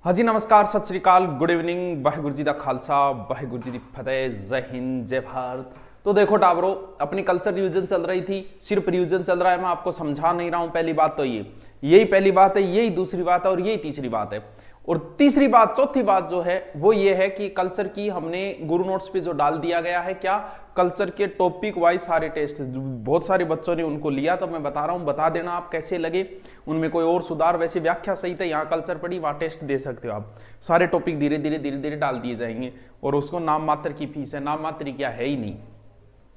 हाँ जी, नमस्कार, सत श्री अकाल, गुड इवनिंग, वाहिगुरु जी दा खालसा, वाहिगुरु जी दी फतेह, जय हिंद, जय भारत। तो देखो टाबरो, अपनी कल्चर रिवीजन चल रही थी, सिर्फ रिवीजन चल रहा है, मैं आपको समझा नहीं रहा हूं। पहली बात तो यही पहली बात है, यही दूसरी बात है और यही तीसरी बात है। और तीसरी बात, चौथी बात जो है वो ये है कि कल्चर की हमने गुरु नोट्स पे जो डाल दिया गया है, क्या कल्चर के टॉपिक वाइज सारे टेस्ट, बहुत सारे बच्चों ने उनको लिया, तो मैं बता रहा हूं, बता देना आप कैसे लगे, उनमें कोई और सुधार। वैसे व्याख्या सही था, यहाँ कल्चर पढ़ी, वहां टेस्ट दे सकते हो आप। सारे टॉपिक धीरे धीरे डाल दिए जाएंगे और उसको नाम मात्र की फीस है, नाम मात्र क्या है ही नहीं,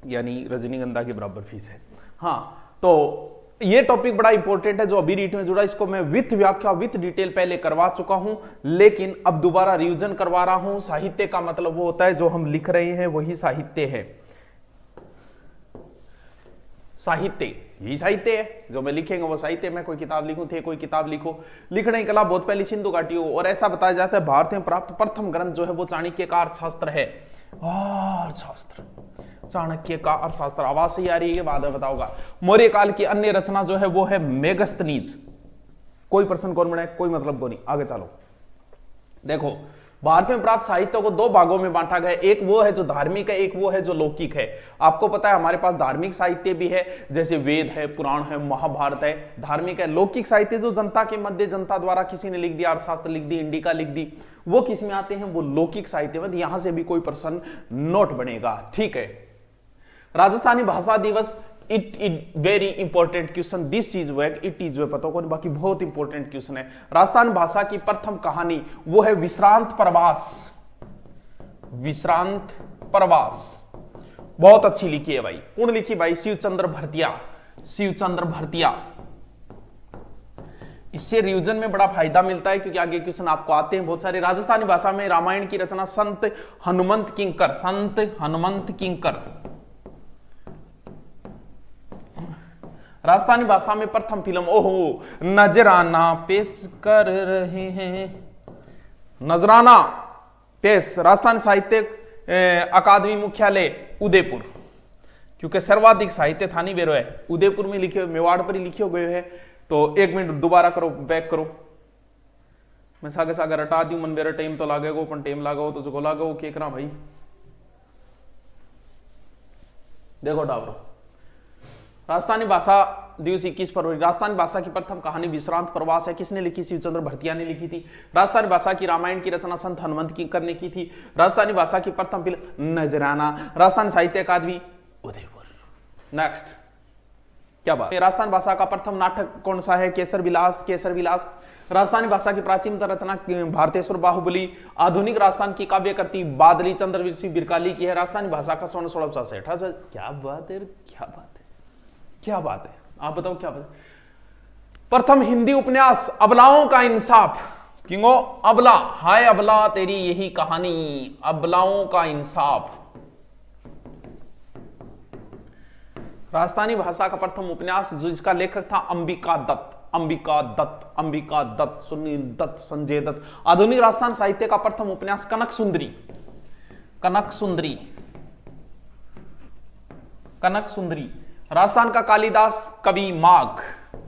यानी रजनीगंधा के बराबर फीस है। हाँ, तो ये टॉपिक बड़ा इंपॉर्टेंट है जो अभी रीट में जुड़ा, इसको मैं विथ व्याख्या विथ डिटेल पहले करवा चुका हूं, लेकिन अब दोबारा रिवीजन करवा रहा हूं। साहित्य का मतलब वो होता है जो हम लिख रहे हैं वही साहित्य है। साहित्य यही साहित्य है, जो मैं लिखेंगे वो साहित्य। मैं कोई किताब लिखूं थे, कोई किताब लिखो, लिखने की कला बहुत पहले सिंधु घाटी हो। और ऐसा बताया जाता है भारत में प्राप्त प्रथम ग्रंथ जो है वो चाणक्य का अर्थशास्त्र है। अर्थशास्त्र, चाणक्य का अर्थशास्त्र, आवाज सही आ रही है, बाद में बताऊंगा। मौर्य काल की अन्य रचना जो है वो है मेगस्थनीज। कोई प्रश्न कौन बनाए, कोई मतलब को नहीं, आगे चलो। देखो, भारत में प्राप्त साहित्य को दो भागों में बांटा गया, एक वो है जो धार्मिक है, एक वो है जो लौकिक है। आपको पता है हमारे पास धार्मिक साहित्य भी है, जैसे वेद है, पुराण है, महाभारत है, धार्मिक है। लौकिक साहित्य जो जनता के मध्य, जनता द्वारा किसी ने लिख दिया, अर्थशास्त्र लिख दी, इंडिका लिख दी, वो किस में आते हैं, वो लौकिक साहित्य में। यहां से भी कोई प्रश्न नोट बनेगा, ठीक है। राजस्थानी भाषा दिवस, it very important question, this चीज इट इज पता को, बाकी बहुत इंपॉर्टेंट क्वेश्चन है। राजस्थान भाषा की प्रथम कहानी वो है विश्रांत प्रवास। विश्रांत प्रवास बहुत अच्छी लिखी है भाई, कौन लिखी भाई, शिवचंद्र भरतिया। शिवचंद्र भरतिया, इससे रिवीजन में बड़ा फायदा मिलता है क्योंकि आगे क्वेश्चन आपको आते हैं बहुत सारे। राजस्थानी भाषा में रामायण की रचना संत हनुमंत किंकर, संत हनुमंत किंकर। राजस्थानी भाषा में प्रथम फिल्म ओहो नजराना पेश कर रहे हैं, नजराना पेश। राजस्थान साहित्य अकादमी मुख्यालय उदयपुर, क्योंकि सर्वाधिक साहित्य थानी वेरो है उदयपुर में लिखे, मेवाड़ पर ही लिखे गए हैं। तो एक मिनट दोबारा करो, बैक करो, मैं सागे सागे रटा दी, मन मेरा टाइम तो लागेगा, पर टाइम लागो तो जो लागो के करा भाई। देखो डाबरो, राजस्थानी भाषा दिवस 21 फरवरी। राजस्थानी भाषा की प्रथम कहानी विश्रांत प्रवास है, किसने लिखी, शिवचंद्र भरतिया ने लिखी थी। राजस्थानी भाषा की रामायण की रचना संत हनुमंत किंकर ने की थी। राजस्थानी भाषा की प्रथम फिल्म नजराना, राजस्थानी साहित्य अकादमी उदयपुर। नेक्स्ट, क्या बात है। राजस्थानी भाषा का प्रथम नाटक कौन सा है, केसर विलास। केसर विलास। राजस्थानी भाषा की प्राचीन रचना भारतेश्वर बाहुबली। आधुनिक राजस्थान की काव्य कृति बादली चंद्र बिरकाली की है। राजस्थानी भाषा का स्वर्ण 1668। क्या बात है, क्या बात है, क्या बात है, आप बताओ क्या बात है। प्रथम हिंदी उपन्यास अबलाओं का इंसाफ। क्यों अबला, हाय अबला तेरी यही कहानी, अबलाओं का इंसाफ। राजस्थानी भाषा का प्रथम उपन्यास जिसका लेखक था अंबिका दत्त। अंबिका दत्त, अंबिका दत्त, सुनील दत्त, संजय दत्त। आधुनिक राजस्थान साहित्य का प्रथम उपन्यास कनक सुंदरी। कनक सुंदरी, कनक सुंदरी। राजस्थान का कालिदास कवि माघ,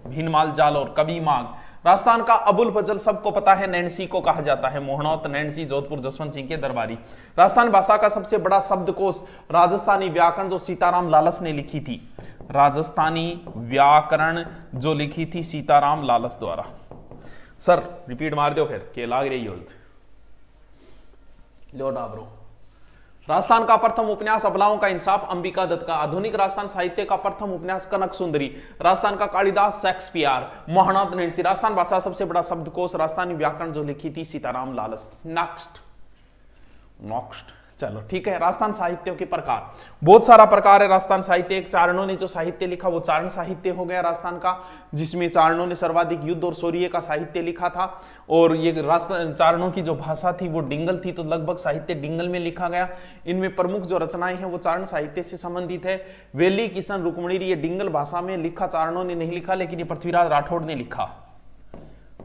भीनमाल जालोर, कवि माघ। राजस्थान का अबुल फजल सबको पता है, नैन्सी को कहा जाता है, मोहनौत नैन्सी, जोधपुर जसवंत सिंह के दरबारी। राजस्थान भाषा का सबसे बड़ा शब्दकोश राजस्थानी व्याकरण जो सीताराम लालस ने लिखी थी। राजस्थानी व्याकरण जो लिखी थी सीताराम लालस द्वारा। सर रिपीट मार दो फिर, के लाग रही हो लो डाबरो। राजस्थान का प्रथम उपन्यास अबलाओं का इंसाफ अंबिका दत्त का। आधुनिक राजस्थान साहित्य का प्रथम उपन्यास कनक सुंदरी। राजस्थान का कालिदास शेक्सपियर, मोहनौत नैन्सी। राजस्थान भाषा सबसे बड़ा शब्दकोश राजस्थानी व्याकरण जो लिखी थी सीताराम लालस। नेक्स्ट, नेक्स्ट, चलो ठीक है। राजस्थान साहित्यों के प्रकार, बहुत सारा प्रकार है राजस्थान साहित्य। एक चारणों ने जो साहित्य लिखा वो चारण साहित्य हो गया राजस्थान का, जिसमें चारणों ने सर्वाधिक युद्ध और शौर्य का साहित्य लिखा था। और ये राजस्थान चारणों की जो भाषा थी वो डिंगल थी, तो लगभग साहित्य डिंगल में लिखा गया। इनमें प्रमुख जो रचनाएं हैं वो चारण साहित्य से संबंधित है। वेली किशन रुक्मणी, ये डिंगल भाषा में लिखा, चारणों ने नहीं लिखा, लेकिन ये पृथ्वीराज राठौड़ ने लिखा।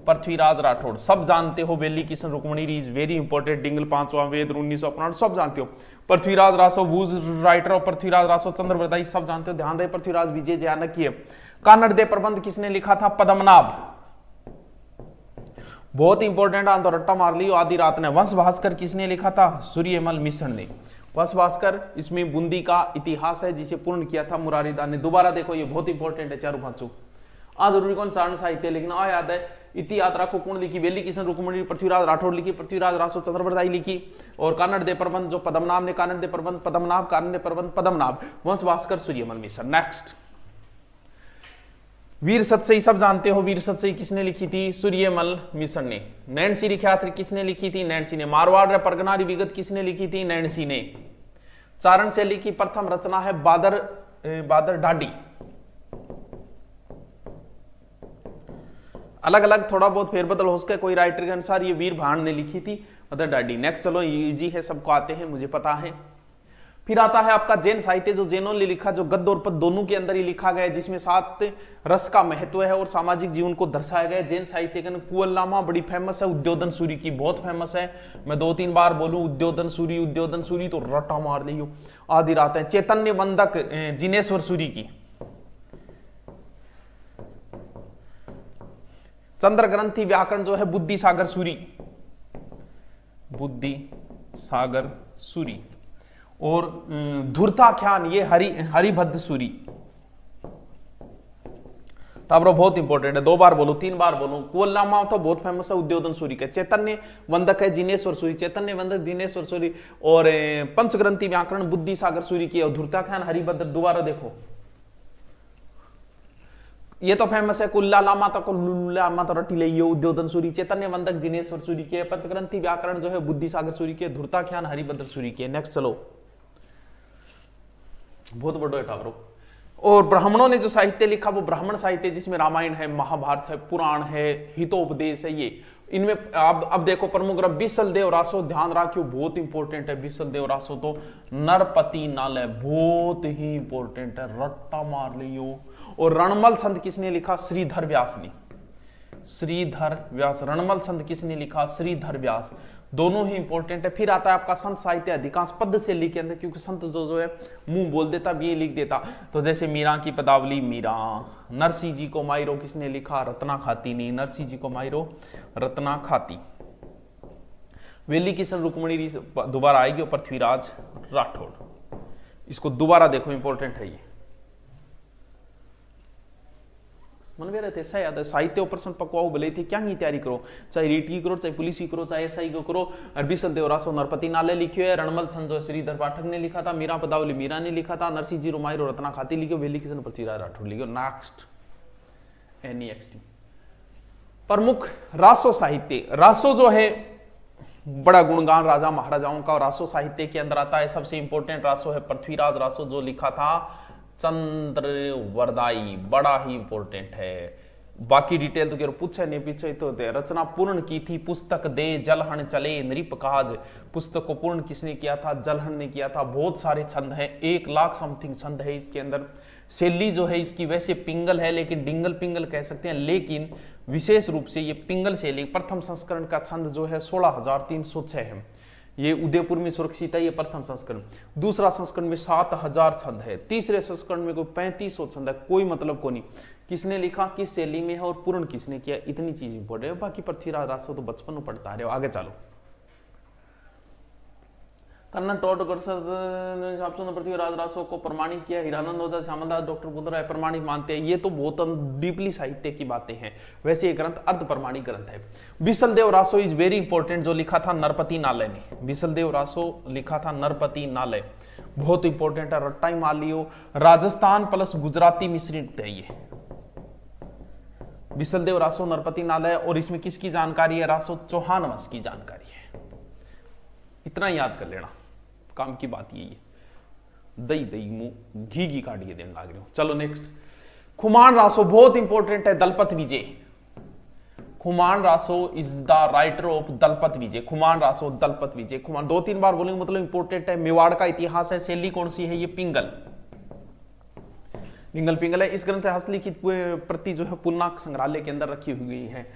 पृथ्वीराज राठौड़, सब जानते हो, Veli Kishan Rukmani is very important, Dingal पांचवां वेद 1950 सब जानते हो। पृथ्वीराज रासो वूज राइटर और पृथ्वीराज रासो चंद्रवरदाई सब जानते हो, ध्यान रहे। पृथ्वीराज विजय जयानक की है। कानड़ दे प्रबंध किसने लिखा था, पद्मनाभ। बहुत इंपॉर्टेंट आंसर, रट्टा मार लियो आधी रात ने। वंश भास्कर किसने लिखा था? सूर्यमल मिश्र ने। वंश भास्कर, इसमें बूंदी का इतिहास है जिसे पूर्ण किया था मुरारीदास ने। दोबारा देखो, ये बहुत इंपॉर्टेंट है चारों पांचों। आज जरूरी कौन चारण साहित्य लिखना आ याद है। इति यात्रा को कौन लिखी? वेली किशन रुक्मणी, पृथ्वीराज राठौड़ लिखी, पृथ्वीराज रासो चंद्रप्रदाई लिखी। और कानड़ दे प्रबंध जो पद्मनाभ ने, कानड़ दे प्रबंध पद्मनाभ, कानड़ दे प्रबंध पद्मनाभ। वंश भास्कर, सूर्यमल मिश्र। नेक्स्ट, वीर सतसई सब जानते हो। वीर सतसई किसने लिखी थी? सूर्यमल मिश्र ने। नैणसी ख्याति किसने लिखी थी? नैणसी ने। मारवाड़ रे परगना री विगत किसने लिखी थी? नैणसी ने। चारण शैली की प्रथम रचना है बादर डाडी। अलग अलग थोड़ा बहुत फेरबदल हो सके कोई राइटर के अनुसार, ये वीर भाण ने लिखी थी बादर डाडी। नेक्स्ट चलो, इजी है, सबको आते हैं, मुझे पता है। फिर आता है आपका जैन साहित्य, जो जैनों ने लिखा, जो गद्य और पद्य दोनों के अंदर ही लिखा गया है, जिसमें 7 रस का महत्व है और सामाजिक जीवन को दर्शाया गया है। जैन साहित्य के कुवलनामा बड़ी फेमस है, उद्योधन सूरी की बहुत फेमस है। मैं 2-3 बार बोलूं उद्योधन सूरी तो रट्टा मार लियो आधी रात है। चैतन्य वंदक जिनेश्वर सूरी की। चंद्र ग्रंथि व्याकरण जो है बुद्धि सागर सूरी। और धूर्ताख्यान ये हरिभद्र सूरी। टाबरो बहुत इंपॉर्टेंट है, 2 बार बोलो 3 बार बोलो। कुवलनामा तो बहुत फेमस है उद्योधन सूरी का। चैतन्य वंदक है जिनेश्वर सूरी, चैतन्य वंदक जिनेश्वर सूरी। और पंचग्रंथि व्याकरण बुद्धि सागर सूरी की। और धूर्ताख्यान हरिभद्र। दोबारा देखो, ये तो फेमस है। कुल्लालामा तो रटी ले उद्योधन सूरी, चैतन्य वंदक जिनेश्वर सूरी के। पंचग्रंथि व्याकरण जो है बुद्धि सागर सूरी के। धूर्ताख्यान हरिभद्र सूरी के। नेक्स्ट चलो, बहुत बड़ो है टावरो। और ब्राह्मणों ने जो साहित्य लिखा वो ब्राह्मण साहित्य, जिसमें रामायण है, महाभारत है, पुराण है, हितोपदेश है। ये इनमें अब देखो प्रमुख ग्रंथ बिसल देव रासो, ध्यान रखियो बहुत इंपॉर्टेंट है। बिसल देव रासो तो नरपति नालय बहुत ही इंपॉर्टेंट है, रट्टा मार लियो। और रणमल छंद किसने लिखा? श्रीधर व्यास ने। श्रीधर व्यास। रणमल छंद किसने लिखा? श्रीधर व्यास। दोनों ही इंपॉर्टेंट है। फिर आता है आपका संत साहित्य, अधिकांश पद से लिखे अंदर, क्योंकि संत जो है मुंह बोल देता ये लिख देता। तो जैसे मीरा की पदावली, मीरा। नरसिंह जी को मायरो किसने लिखा? रत्ना खाती ने। नरसिंह जी को मायरो रत्ना खाती। वेली किशन रुक्मणी दोबारा आएगी, और पृथ्वीराज राठौड़। इसको दोबारा देखो, इंपॉर्टेंट है ये। मन में रहते ऐसा याद है, साहित्य प्रश्न पकवाओ भले थे, क्या ही तैयारी करो, चाहे रीट की करो, चाहे पुलिस की करो, चाहे एसआई को करो। अरबी संदेव रासो नरपति नाले लिखे है। रणमल छंद जो श्रीधर पाठक ने लिखा था। मीरा पदावली मीरा ने लिखा था। नरसिंह जी रुमायरो रत्ना खाती लिखो। वेली किशन पृथ्वीराज राठौड़ लिखो। Next, NEXT। प्रमुख रासो साहित्य। रासो जो है बड़ा गुणगान राजा महाराजाओं का, रासो साहित्य के अंदर आता है। सबसे इंपॉर्टेंट रासो है पृथ्वीराज रासो, जो लिखा था चंद्रवरदाई। बड़ा ही इंपॉर्टेंट है। बाकी डिटेल तो पूछे नहीं पीछे तो रचना पूर्ण की थी पुस्तक दे जलहन चले नृप काज। पुस्तक को पूर्ण किसने किया था? जलहन ने किया था। बहुत सारे छंद हैं, 1 लाख समथिंग छंद है इसके अंदर। शैली जो है इसकी वैसे पिंगल है, लेकिन डिंगल पिंगल कह सकते हैं, लेकिन विशेष रूप से ये पिंगल शैली। प्रथम संस्करण का छंद जो है 16,306 है। ये उदयपुर में सुरक्षित है, ये प्रथम संस्करण। दूसरा संस्करण में 7,000 छंद है। तीसरे संस्करण में कोई 3500 छंद है। कोई मतलब को नहीं किसने लिखा, किस शैली में है और पूर्ण किसने किया, इतनी चीज इंपॉर्टेंट है। बाकी पृथ्वीराज रासो तो बचपन में पढ़ता रहे हो। आगे चलो, कन्नन टोटकर पृथ्वीराज रासो को प्रमाणित किया। हीरानंद ओझा, श्यामलदास, डॉक्टर बुधराय प्रमाणिक मानते हैं। ये तो बहुत डीपली साहित्य की बातें हैं। वैसे ये ग्रंथ अर्ध प्रमाणिक ग्रंथ है। बिसल देव रासो इज वेरी इंपॉर्टेंट, जो लिखा था नरपति नालय ने। बिसल देव रासो लिखा था नरपति नालय, बहुत इंपॉर्टेंट है, रट्टा ही मान लियो। राजस्थान प्लस गुजराती मिश्रित है ये बिसल देव रासो नरपति नालय। और इसमें किसकी जानकारी है? रासो चौहान वंश की जानकारी है। इतना याद कर लेना, काम की बात यही है। दही दही मुंह घी काटिए देने लग रहे हो। चलो नेक्स्ट, खुमान रासो बहुत इंपॉर्टेंट है। Dalpat Vijay. Khuman Raso is the writer of Dalpat Vijay. Khuman Raso Dalpat Vijay. Khuman 2-3 बार बोलेंगे मतलब इंपॉर्टेंट है। मेवाड़ का इतिहास है। शैली कौन सी है? ये पिंगल पिंगल है। इस ग्रंथ हस्तलिखित प्रति जो है पूर्णांक संग्रहालय के अंदर रखी हुई है।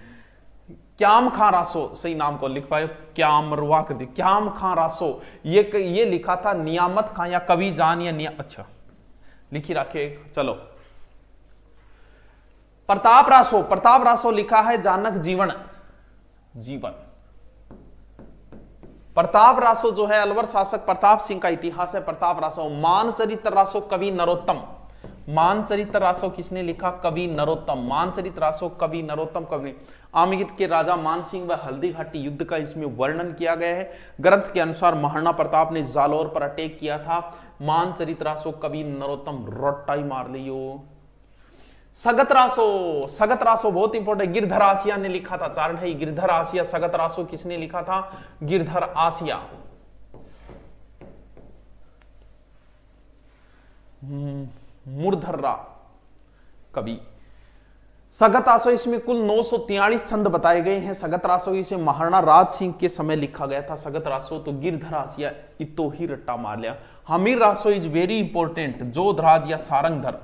क्याम खां रासो, सही नाम को लिख पाए, क्याम रुआ कर दी। क्याम खां रासो ये लिखा था नियामत खां या कवि जान या अच्छा लिखी रखे। चलो, प्रताप रासो लिखा है जानक जीवन। जीवन। प्रताप रासो जो है अलवर शासक प्रताप सिंह का इतिहास है। प्रताप रासो। मानचरित्र रासो कवि नरोत्तम। मानचरित्र रासो किसने लिखा? कवि नरोत्तम। मानचरित्र रासो कवि नरोत्तम कवि। आमेर के राजा मानसिंह व हल्दीघाटी युद्ध का इसमें वर्णन किया गया है। ग्रंथ के अनुसार महाराणा प्रताप ने जालौर पर अटैक किया था। मानचरित्र रासो कवि नरोत्तम। रोटाई मार लियो। सगत रासो। सगत रासो बहुत इंपॉर्टेंट। गिरधर आसिया ने लिखा था। चारण है गिरधर आसिया। सगत रासो किसने लिखा था? गिरधर आसिया। मूर्धर्रा कवि। सगत रासो इसमें कुल 943 छंद बताए गए हैं। सगत रासो इसे महाराणा राज सिंह के समय लिखा गया था। सगत रासो तो गिरधर आसिया इतो ही रट्टा मार लिया। Hammir Raso is very important. Jodhraj या सारंगधर।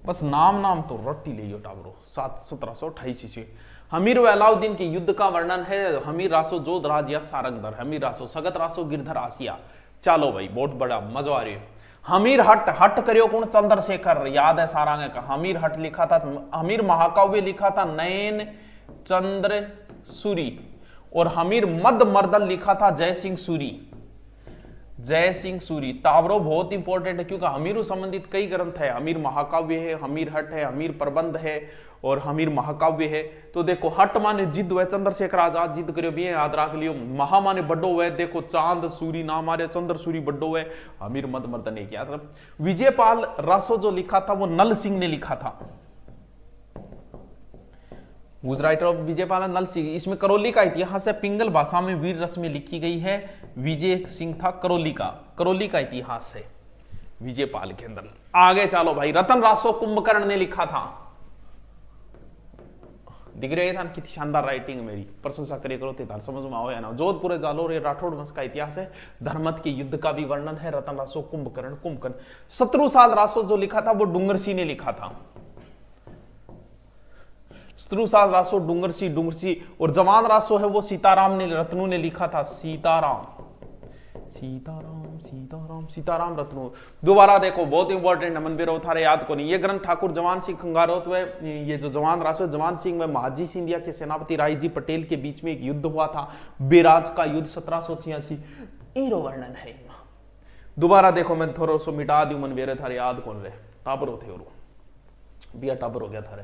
बस नाम तो रट्टी ले टावरो। 1728 ईस्वी। हमीर व अलाउद्दीन के युद्ध का वर्णन है। हमीर रासो जोधराज या सारंगधर। हमीर रासो। सगत रासो गिरधर आसिया। चलो भाई बहुत बड़ा मजा आ रही है। हमीर हट। हट करियो कौन? चंद्रशेखर। याद है सारांग का। हमीर हट लिखा था। हमीर महाकाव्य लिखा था नयन चंद्र सूरी। और हमीर मद मर्दन लिखा था जय सिंह सूरी। जय सिंह सूरी। टावरो बहुत इंपॉर्टेंट है क्योंकि हमीर संबंधित कई ग्रंथ है। हमीर महाकाव्य है, हमीर हट है, हमीर प्रबंध है और हमीर महाकाव्य है। तो देखो हट माने जिद हुए चंद्रशेखर आजाद जिद करियो भी याद रख लियो। महा माने बड्डो हुए। देखो चांद सूरी नाम आ रहे चंद्र सूरी बड्डो हुए। हमीर मद मर्दन एक याद। विजयपाल रासो जो लिखा था वो नल सिंह ने लिखा था। राइटर ऑफ विजयपाल नल सिंह। इसमें करौली का इतिहास है। पिंगल भाषा में वीर रस में लिखी गई है। विजय सिंह था करौली का इतिहास है विजयपाल के अंदर। आगे चलो भाई। रतन रासो कुंभकर्ण ने लिखा था। दिख रही था कितनी शानदार राइटिंग। मेरी प्रशंसा करे करो तो समझ में आओ या ना। जोधपुर जालोर राठौड़ वंश का इतिहास है। धर्मत के युद्ध का भी वर्णन है। रतन रासो कुंभकर्ण। शत्रुसाल रासो जो लिखा था वो डूंगर सिंह ने लिखा था। शत्रुसाल रासो डूंगरसी। और जवान रासो है वो सीताराम ने रत्नू ने लिखा था। सीताराम रत्नू। दोबारा देखो बहुत इंपॉर्टेंट नमन बेरो थारे याद को नहीं। ये ग्रंथ ठाकुर जवान सिंह खंगारोत व ये जो जवान रासो जवान सिंह व महाजी सिंधिया के सेनापति राय जी पटेल के बीच में एक युद्ध हुआ था। बेराज का युद्ध 1786 ईरो वर्णन है। दोबारा देखो मैं थोड़ा सो मिटा दी मन बेरे थारे याद कौन रहे। टाबर होते और बिया टाबर हो गया थारे।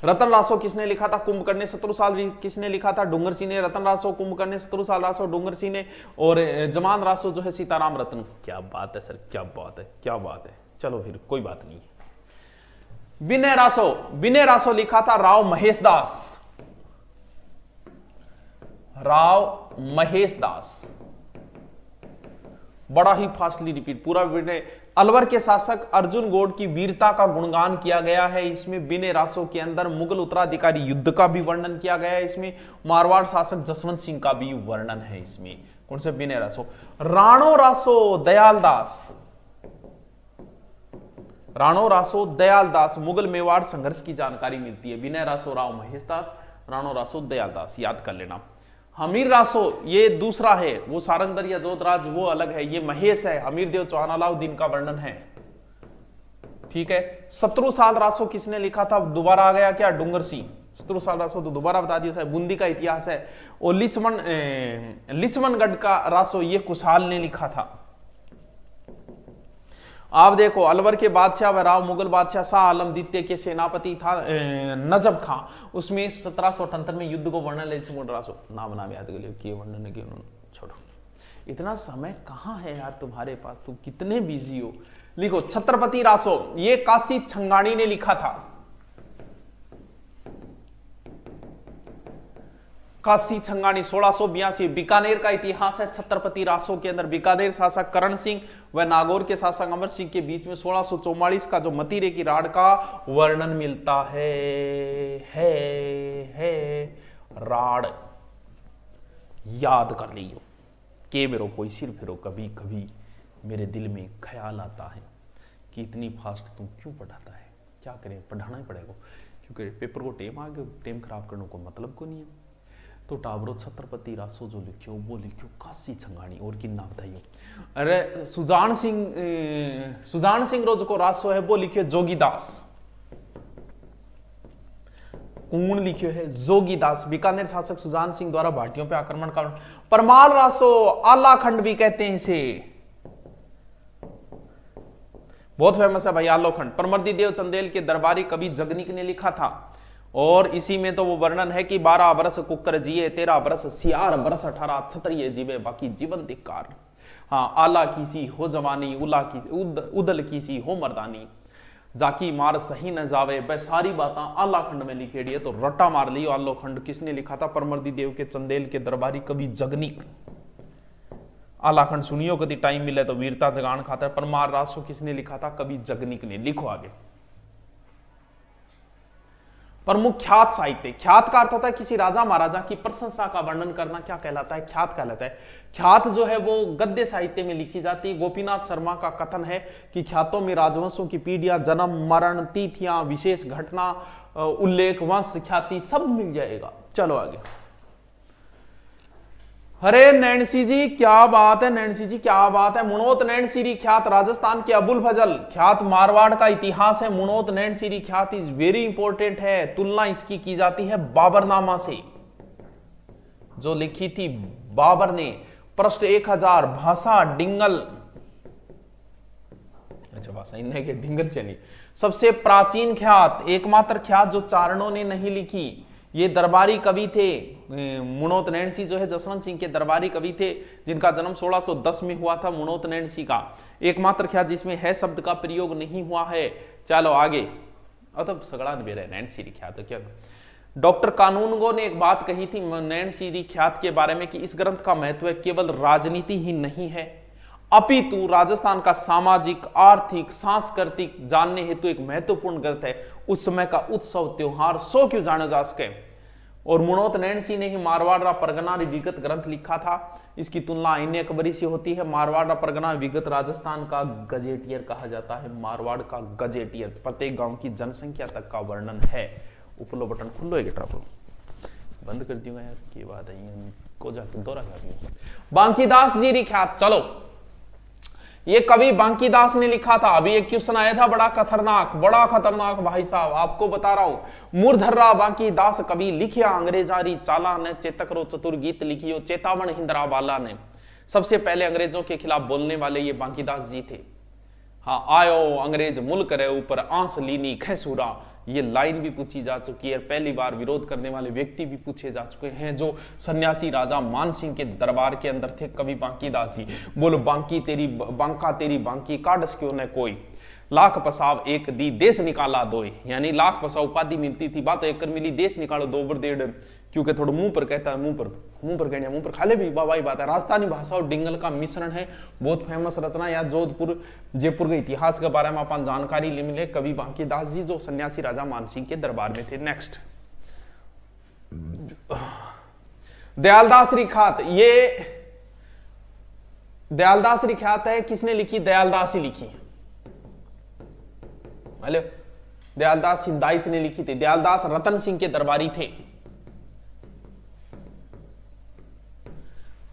रतन रासो किसने लिखा था? कुंभकर्ण। शत्रुसाल किसने लिखा था? डूंगर सिंह ने। रतन रासो कुंभकर्ण। शत्रुसाल रासो डूंगर सिंह ने। और जमान रासो जो है सीताराम रत्न। क्या बात है सर, क्या बात है। चलो फिर कोई बात नहीं। विनय रासो लिखा था राव महेश दास। बड़ा ही फास्टली रिपीट पूरा विनय। अलवर के शासक अर्जुन गौड़ की वीरता का गुणगान किया गया है। इसमें विनय रासो के अंदर मुगल उत्तराधिकारी युद्ध का भी वर्णन किया गया है। इसमें मारवाड़ शासक जसवंत सिंह का भी वर्णन है। इसमें कौन से? विनय रासो। राणो रासो दयाल दास। मुगल मेवाड़ संघर्ष की जानकारी मिलती है। विनय रासो राव महेश दास। राणो रासो दयाल दास। याद कर लेना। हमीर रासो ये दूसरा है। वो सारंगधर या जोधराज वो अलग है। ये महेश है। हमीर देव चौहान अलाउद्दीन का वर्णन है। ठीक है। शत्रुसाल रासो किसने लिखा था? दोबारा आ गया क्या? डूंगर सिंह। शत्रुसाल रासो तो दोबारा बता दिया साहब। बूंदी का इतिहास है। और लिचमनगढ़ का रासो ये कुशाल ने लिखा था। आप देखो अलवर के बादशाह व राव मुगल बादशाह शाह आलम द्वितीय के सेनापति था नजब खां। उसमें 1778 में युद्ध को वर्णन लिचमन रासो। नाम याद कर लियो कि वर्णन है कि छोड़ो। इतना समय कहां है यार तुम्हारे पास? तुम कितने बिजी हो। लिखो छत्रपति रासो। ये काशी छंगाणी ने लिखा था। काशी छंगाणी 1682। बीकानेर का इतिहास है छत्रपति रासो के अंदर। बीकानेर शासक करण सिंह व नागौर के शासक अमर सिंह के बीच में 1644 का जो मतीरे की राड़ का वर्णन मिलता है राड़। याद कर लियो के मेरे कोई सिर फिरो। कभी कभी मेरे दिल में ख्याल आता है कि इतनी फास्ट तुम क्यों पढ़ाता है। क्या करें, पढ़ाना ही पड़ेगा क्योंकि पेपर को टेम आ गया। टेम खराब करने को मतलब को नहीं है। तो टावरो छत्रपति रासो जो लिखियो वो लिखियो काशी छंगाणी। और कि नाम बताइयो? अरे सुजान सिंह रोज को रासो है वो लिखियो जोगीदास। कौन लिखियो है? जोगीदास। बीकानेर शासक सुजान सिंह द्वारा भाटियों पे आक्रमण का। परमाल रासो, आला खंड भी कहते हैं इसे, बहुत फेमस है भाई आलो खंड। परमर्दी देव चंदेल के दरबारी कवि जगनीक ने लिखा था, और इसी में तो वो वर्णन है कि 12 बरस कुकर जिए, 13 बरस सियार, बरस 18 क्षत्रिय जीवे, बाकी जीवन धिक्कार। हाँ, आला की सी हो जवानी, उला की उदल की सी हो मर्दानी, जाकी मार सही न जावे। वह सारी बातें आला खंड में लिखेड़ी है, तो रट्टा मार लियो आलो खंड किसने लिखा था? परमर्दी देव के चंदेल के दरबारी कवि जगनीक। आला खंड सुनियो कभी टाइम मिले तो, वीरता जगान खातर। परमार रासो किसने लिखा था? कवि जगनीक ने। लिखो आगे। प्रमुख ख्यात साहित्य। ख्यात का अर्थ होता है किसी राजा महाराजा की प्रशंसा का वर्णन करना, क्या कहलाता है? ख्यात कहलाता है। ख्यात जो है वो गद्य साहित्य में लिखी जाती है। गोपीनाथ शर्मा का कथन है कि ख्यातों में राजवंशों की पीढ़ियां, जन्म, मरण, तिथियां, विशेष घटना, उल्लेख, वंश, ख्याति सब मिल जाएगा। चलो आगे। अरे नैन्सी जी क्या बात है, नैन्सी जी क्या बात है। मुनोत नैनसीरी ख्यात राजस्थान के अबुल फजल। ख्यात मारवाड़ का इतिहास है। मुनोत नैनसीरी ख्यात इज वेरी इंपॉर्टेंट है। तुलना इसकी की जाती है बाबरनामा से, जो लिखी थी बाबर ने। पृष्ठ 1000। भाषा डिंगल, अच्छा भाषा इन्हें के डिंगल चली। सबसे प्राचीन ख्यात, एकमात्र ख्यात जो चारणों ने नहीं लिखी, ये दरबारी कवि थे। मुनोत नैनसी जो है जसवंत सिंह के दरबारी कवि थे, जिनका जन्म 1610 में हुआ था। मुनोत नैनसी का एकमात्र ख्यात जिसमें है शब्द का प्रयोग नहीं हुआ है। चलो आगे। अब सगड़ा बेरे नैनसीरी ख्यात क्या। डॉक्टर कानूनगो ने एक बात कही थी नैनसीरी ख्यात के बारे में कि इस ग्रंथ का महत्व केवल राजनीति ही नहीं है, अपितु राजस्थान का सामाजिक, आर्थिक, सांस्कृतिक जानने हेतु एक महत्वपूर्ण ग्रंथ है। उस समय का उत्सव त्योहार सो क्यों जाना जा सके। और मुनोत नैनसी ने ही मारवाड़ परगना विगत ग्रंथ लिखा था। इसकी तुलना अन्य अकबरी से होती है। मारवाड़ परगना विगत राजस्थान का गजेटियर कहा जाता है। मारवाड़ का गजेटियर प्रत्येक गांव की जनसंख्या तक का वर्णन है। उपलो बटन खुलो है ट्रैफिक बंद कर दूंगा यार, की बात है को जाके दौरा कर दूंगा। बांकीदास जी री ख्यात। चलो, ये कवि बांकीदास ने लिखा था। अभी एक क्वेश्चन आया था बड़ा खतरनाक भाई साहब, आपको बता रहा हूं। मूर्धर्रा बांकीदास कवि लिखिया अंग्रेजारी चाला ने, चेतकरो चतुर गीत लिखियो चेतावन हिंदरा वाला ने। सबसे पहले अंग्रेजों के खिलाफ बोलने वाले ये बांकीदास जी थे। हाँ, आयो अंग्रेज मुल्क रे ऊपर आंस लीनी खैसूरा, ये लाइन भी पूछी जा चुकी है। पहली बार विरोध करने वाले व्यक्ति भी पूछे जा चुके हैं, जो सन्यासी राजा मान सिंह के दरबार के अंदर थे। कवि बांकीदास जी। बोलो बांकी तेरी बांका तेरी बांकी काडस क्यों न कोई, लाख पसाव एक दी देश निकाला दोई। यानी लाख पसाव उपाधि मिलती थी, बात एक कर मिली देश निकालो दो बर डेढ़, क्योंकि थोड़ा मुंह पर कहता है, मुंह पर कहने मुंह पर खाले भी वाह बात है। राजस्थानी भाषा और डिंगल का मिश्रण है। बहुत फेमस रचना या जोधपुर जयपुर के इतिहास के बारे में अपन जानकारी ले मिले। कवि बांकीदास जी जो सन्यासी राजा मानसिंह के दरबार में थे। नेक्स्ट, दयालदास री ख्यात। ये दयालदास री ख्यात है, किसने लिखी? दयालदास ही लिखी। हेलो, दयालदास सिंधाइच ने लिखी थी। दयालदास रतन सिंह के दरबारी थे।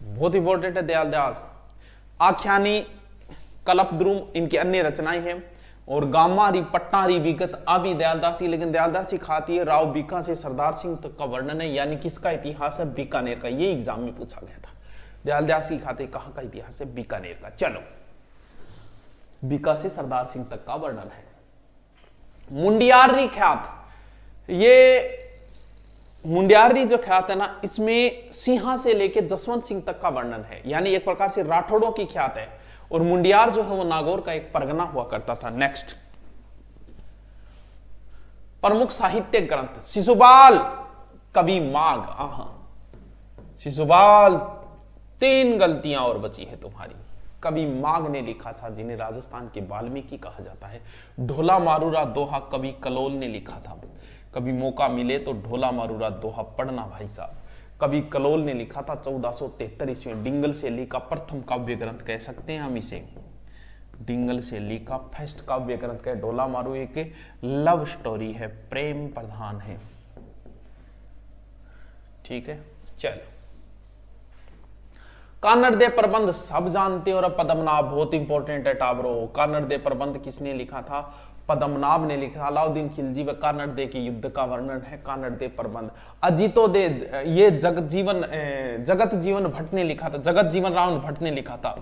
बहुत इंपॉर्टेंट है दयालदास। आख्यानी, कल्पद्रुम इनकी अन्य रचनाएं हैं। और गामारी पट्टारी विगत अभी दयालदासी, लेकिन दयालदासी खाती है। राव बीका से सरदार सिंह तक का वर्णन है, यानी किसका इतिहास है? बीकानेर का। ये एग्जाम में पूछा गया था। दयालदासी खाते कहां का इतिहास है? बीकानेर का। चलो, बीका से सरदार सिंह तक का वर्णन है। मुंडियारी ख्यात। ये मुंडियारी जो ख्यात है ना, इसमें सिंहा से लेके जसवंत सिंह तक का वर्णन है, यानी एक प्रकार से राठौड़ों की ख्यात है। और मुंडियार जो है वो नागौर का एक परगना हुआ करता था। नेक्स्ट, प्रमुख साहित्यिक ग्रंथ। शिशुपाल कवि माघ। शिशुपाल, 3 गलतियां और बची है तुम्हारी। कवि माघ ने लिखा था, जिन्हें राजस्थान के वाल्मीकि कहा जाता है। ढोला मारूरा दोहा कवि कलोल ने लिखा था। कभी मौका मिले तो ढोला मारूरा दोहा पढ़ना भाई साहब। कवि कलोल ने लिखा था 1473 ईस्वी। डिंगल शैली का प्रथम काव्य ग्रंथ कह सकते हैं हम इसे। डिंगल शैली का फर्स्ट काव्य ग्रंथ कह। ढोला मारू एक लव स्टोरी है, प्रेम प्रधान है। ठीक है, चलो। कान्नड़ दे प्रबंध सब जानते हो। और पद्मनाभ बहुत इंपॉर्टेंट है टाबरो। कान्नड़ दे प्रबंध किसने लिखा था? पद्मनाभ ने लिखा। अलाउद्दीन खिलजी व कानड़ के युद्ध का वर्णन है, कानड़ प्रबंध। अजितोदय ये जगत जीवन भट्ट ने लिखा था, जगत जीवन राम भट्ट ने लिखा था।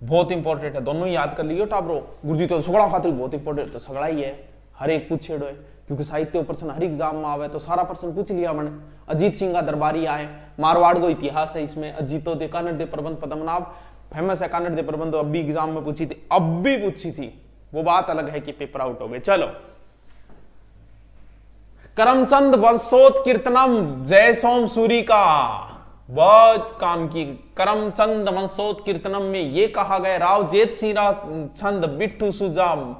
बहुत इंपॉर्टेंट है, दोनों ही याद कर लियो टाबरो। गुरुजी तो सगड़ा खातिर बहुत इंपॉर्टेंट, तो सगड़ा ही है, हर एक पूछेड़ो है, क्योंकि साहित्य प्रश्न हर एग्जाम में आवे, तो सारा प्रश्न पूछ लिया मैंने। अजीत सिंह का दरबारी आए, मारवाड़ को इतिहास है इसमें। अजीतोदय कानड़ प्रबंध पद्मनाभ फेमस है, कानड़ प्रबंध अब भी एग्जाम में पूछी थी, अब भी पूछी थी, वो बात अलग है कि पेपर आउट हो गए। चलो, करमचंद वंशोत्कीर्तनम जय सोम सूरी का बहुत काम की। करमचंद वंशोत्कीर्तनम में ये कहा गया, राव जेठ सिंह छंद बिट्ठू सुजाम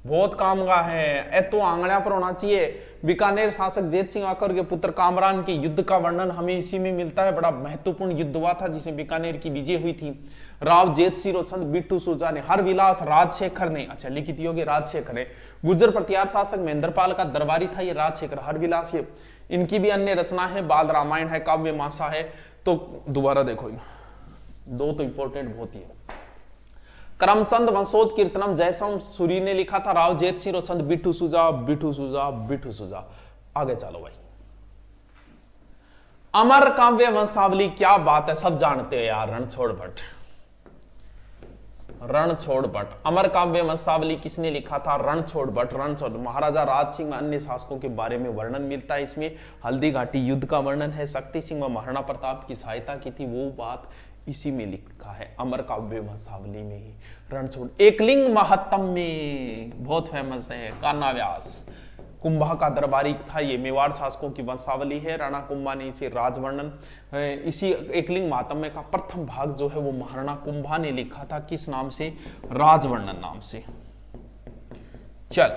बहुत काम का है। ए तो आंगड़ा पर होना चाहिए। बीकानेर शासक जेठ सिंह आकर के पुत्र कामरान के युद्ध का वर्णन हमें इसी में मिलता है। बड़ा महत्वपूर्ण युद्ध हुआ था जिसमें बीकानेर की विजय हुई थी। राव जेठ सिंह छंद बिट्ठू सुजा ने, हरविलास राजशेखर ने, अच्छा लिखित योगी राजशेखर है। गुर्जर प्रतिहार शासक महेंद्रपाल का दरबारी था ये राजशेखर, हरविलास। ये इनकी भी अन्य रचना है, बाल रामायण है, काव्य मासा है। तो दोबारा देखो, दो तो इंपॉर्टेंट बहुत ही है। करमचंद वंशोत्कीर्तनम जयसम सूरी ने लिखा था, राव जेठ सिंह छंद बिट्ठू सुजा बिट्ठू सुजा बिट्ठू सुजा। आगे चलो भाई, अमर काव्य वंशावली क्या बात है, सब जानते हैं यार। रणछोड़ भट्ट, रणछोड़ भट्ट। अमर काव्य वंशावली किसने लिखा था? रणछोड़ भट्ट। रणछोड़ महाराजा राज सिंह व अन्य शासकों के बारे में वर्णन मिलता है इसमें। हल्दी घाटी युद्ध का वर्णन है, शक्ति सिंह व महाराणा प्रताप की सहायता की थी, वो बात इसी में लिखा है, अमर काव्य वंशावली में ही। रणछोड़। एकलिंग महत्तम में बहुत फेमस है, कान्हा व्यास। कुंभा का दरबारी था, ये मेवाड़ शासकों की वंशावली है। राणा कुंभा ने इसे राजवर्णन, इसी एकलिंग महात्म्य का प्रथम भाग जो है वो महाराणा कुंभा ने लिखा था। किस नाम से? राजवर्णन नाम से। चल,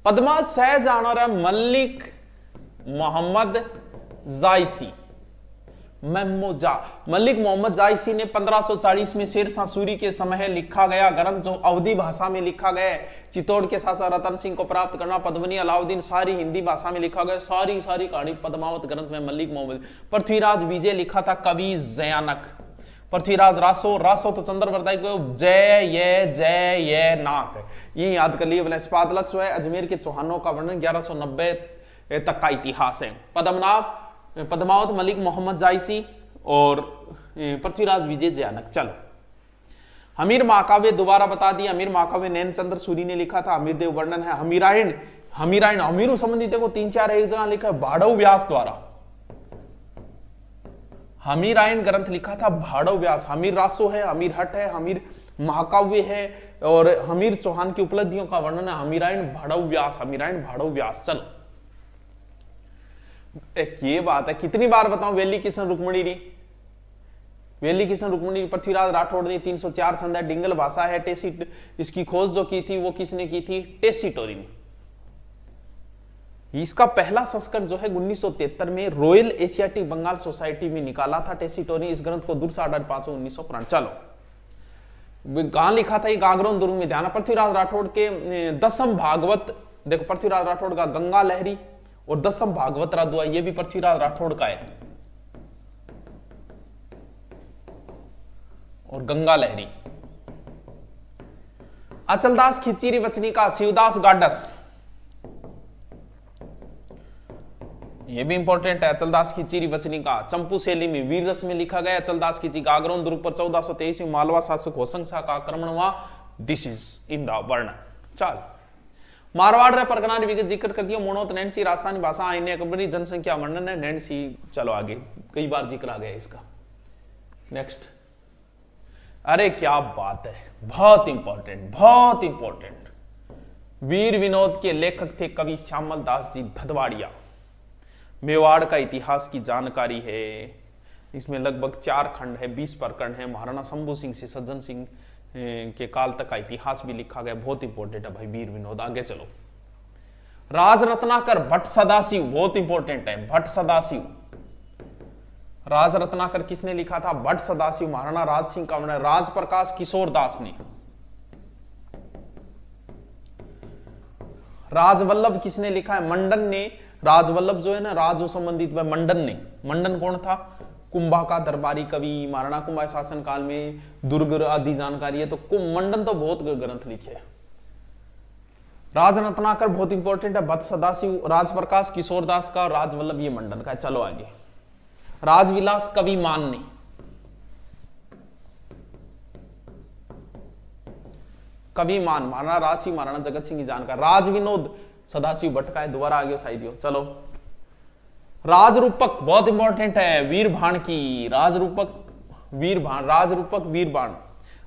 पद्मा सह जानवर है मलिक मोहम्मद जायसी। मलिक मोहम्मद जायसी ने 1540 में शेरशाह सूरी के समय लिखा गया ग्रंथ जो अवधी भाषा में लिखा गया है। चित्तौड़ के शासक रतन सिंह को प्राप्त करना, पद्मिनी अलाउद्दीन, सारी हिंदी भाषा में लिखा गया। सारी कहानी पद्मावत ग्रंथ में मलिक मोहम्मद। पृथ्वीराज विजय लिखा था कवि जयानक। पृथ्वीराज रासो तो चंद्रवर्दाई को जय ये नाक, ये याद कर लिए। स्पादलक्ष है अजमेर के चौहानों का वर्णन, 1190 तक का इतिहास है। पद्मावत मलिक मोहम्मद जायसी और पृथ्वीराज विजय जयानक। चलो, हमीर महाकाव्य दोबारा बता दिया। हमीर महाकाव्य नैन चंद्र सूरी ने लिखा था। हमीर देव वर्णन है। हमीरायण हमीरू संबंधी देखो 3-4 एक जगह लिखा है भाड़व व्यास द्वारा। हमीरायण ग्रंथ लिखा था भाड़व व्यास। हमीर रासो है, हमीर हट है, हमीर महाकाव्य है और हमीर चौहान की उपलब्धियों का वर्णन है। हमीरायण भाड़व व्यास, हमीरायण भाड़व व्यास। चलो, एक ये बात है, कितनी बार बताऊं, वेली किशन रुक्मणी री, वेली किशन रुक्मणी पृथ्वीराज राठौड़ ने 304 छंद है, डिंगल भाषा है। टेसी, इसकी खोज जो की थी वो किसने की थी? टेसीटोरी ने। इसका पहला संस्करण जो है 1973 में रॉयल एशियाटिक बंगाल सोसाइटी में निकाला था टेसीटोरी। इस ग्रंथ को दुर्साडर 1995। चलो, कहां लिखा था ये? गागरोन दुर्ग में। ध्यान, पृथ्वीराज राठौड़ के 10म भागवत देखो, पृथ्वीराज राठौड़ का गंगा लहरी और 10म भागवत राधुआ, ये भी पृथ्वीराज राठौड़ का है। और गंगा लहरी। अचलदास खिचीरी वचनी का शिवदास गाडस, ये भी इंपॉर्टेंट है। अचलदास खिचीरी वचनी का चंपू शैली में वीर रस में लिखा गया। अचलदास खिची गागरोन दुर्ग पर 1423 में मालवा शासक होशंग शाह का आक्रमण हुआ। दिस इज इन द वर्णन। चल, मारवाड़ रे परगना ने जिक्र कर दिया। मोनोत नैन्सी राजस्थानी भाषा आईने अकबरी जनसंख्या वर्णन है। नैन्सी, चलो आगे, कई बार जिक्र आ गया इसका। नेक्स्ट, अरे क्या बात है, बहुत इंपॉर्टेंट, बहुत इंपॉर्टेंट। वीर विनोद के लेखक थे कवि श्यामल दास जी धदवाड़िया। मेवाड़ का इतिहास की जानकारी है। इसमें लगभग 4 खंड है, 20 प्रकरण है। महाराणा शंभू सिंह से सज्जन सिंह के काल तक का इतिहास भी लिखा गया। बहुत इंपॉर्टेंट है भाई वीर विनोद। आगे चलो, राज रत्नाकर भट्ट सदाशिव, बहुत इंपॉर्टेंट है। भट्ट सदाशिव, राज रत्नाकर किसने लिखा था? भट्ट सदाशिव। महाराणा राज सिंह का वर्णन राज प्रकाश किशोर दास ने। राजवल्लभ किसने लिखा है? मंडन ने। राजवल्लभ जो है ना, राज संबंधित मंडन ने। मंडन कौन था? कुंभा का दरबारी कवि, महाराणा कुंभा शासन काल में दुर्ग आदि जानकारी है। तो मंडन तो बहुत ग्रंथ लिखे हैं। राज रत्नाकर बहुत इंपॉर्टेंट है, भट्ट सदाशिव, राजप्रकाश किशोरदास का, राजवल्लभ ये मंडन का है। चलो आगे, राजविलास कवि मान ने, कवि मान महाराणा राज सिंह महाराणा जगत सिंह की जानकार। राज विनोद सदाशिव भट्ट का है, दोबारा आगे साइड। चलो, राजरूपक बहुत इंपॉर्टेंट है, वीरभाण की, राजरूपक वीरभाण, राजरूपक वीरभाण।